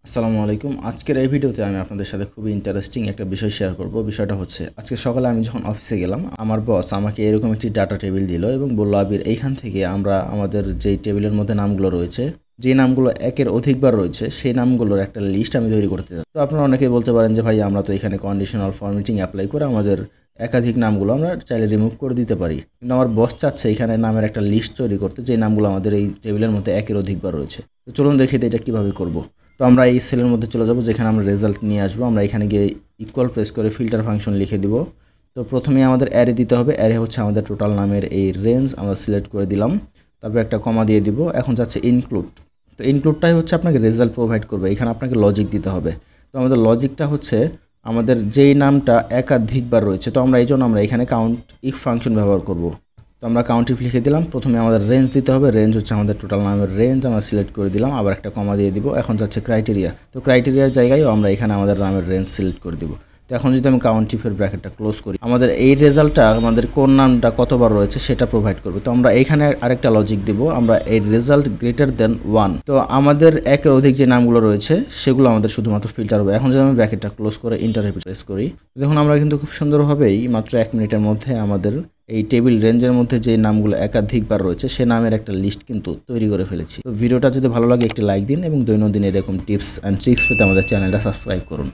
আসসালামু আলাইকুম। আজকের এই ভিডিওতে আমি আপনাদের সাথে খুবই ইন্টারেস্টিং একটা বিষয় শেয়ার করব। বিষয়টা হচ্ছে, আজকে সকালে আমি যখন অফিসে গেলাম, আমার বস আমাকে এরকম একটি ডাটা টেবিল দিল এবং বলল, আবির, এইখান থেকে আমরা আমাদের যেই টেবিলের মধ্যে নামগুলো রয়েছে, যে নামগুলো একের অধিকবার রয়েছে, সেই নামগুলোর একটা লিস্ট আমি তৈরি করতে চাই। তো আপনারা অনেকেই বলতে পারেন যে, ভাই, আমরা তো এখানে কন্ডিশনাল ফরম্যাটিং অ্যাপ্লাই করে আমাদের একাধিক নামগুলো আমরা চাইলে রিমুভ করে দিতে পারি, কিন্তু আমার বস চাচ্ছে এখানে নামের একটা লিস্ট তৈরি করতে, যে নামগুলো আমাদের এই টেবিলের মধ্যে একের অধিকবার রয়েছে। তো চলুন দেখি এটা কীভাবে করব। তো আমরা এই সেলের মধ্যে চলে যাব যেখানে আমরা রেজাল্ট নিয়ে আসবো। আমরা এখানে গিয়ে ইকুয়াল প্রেস করে ফিল্টার ফাংশন লিখে দিব। তো প্রথমে আমাদের অ্যারে দিতে হবে। অ্যারে হচ্ছে আমাদের টোটাল নামের এই রেঞ্জ, আমরা সিলেক্ট করে দিলাম। তারপর একটা কমা দিয়ে দিব। এখন যাচ্ছে ইনক্লুড। তো ইনক্লুডটাই হচ্ছে আপনাকে রেজাল্ট প্রোভাইড করবে। এখানে আপনাকে লজিক দিতে হবে। তো আমাদের লজিকটা হচ্ছে আমাদের যেই নামটা একাধিকবার রয়েছে, তো আমরা এই জন্য আমরা এখানে কাউন্ট ইফ ফাংশন ব্যবহার করব। তো আমরা কাউন্ট ইফ লিখে দিলাম। প্রথমে আমাদের রেঞ্জ দিতে হবে। রেঞ্জ হচ্ছে আমাদের টোটাল নামের রেঞ্জ, আমরা সিলেক্ট করে দিলাম। আবার একটা কমা দিয়ে দিব। এখন যাচ্ছে ক্রাইটেরিয়া। তো ক্রাইটেরিয়ার জায়গায়ও আমরা এখানে আমাদের নামের রেঞ্জ সিলেক্ট করে দিব। তো এখন যদি আমি কাউন্ট ইফের ব্র্যাকেটটা ক্লোজ করি, আমাদের এই রেজাল্টটা আমাদের কোন নামটা কতবার রয়েছে সেটা প্রোভাইড করবে। তো আমরা এখানে আরেকটা লজিক দিব, আমরা এই রেজাল্ট গ্রেটার দেন 1। তো আমাদের একের অধিক যে নামগুলো রয়েছে সেগুলো আমাদের শুধুমাত্র ফিল্টার হবে। এখন যদি আমি ব্র্যাকেটটা ক্লোজ করে ইন্টারে প্রেস করি, দেখুন আমরা কিন্তু খুব সুন্দরভাবেই মাত্র 1 মিনিটের মধ্যে আমাদের এই টেবিল রেঞ্জের মধ্যে যে নামগুলো একাধিকবার রয়েছে সে নামের একটা লিস্ট কিন্তু তৈরি করে ফেলেছি। তো ভিডিওটা যদি ভালো লাগে একটি লাইক দিন এবং দৈনন্দিন এরকম টিপস অ্যান্ড ট্রিক্স পেতে আমাদের চ্যানেলটা সাবস্ক্রাইব করুন।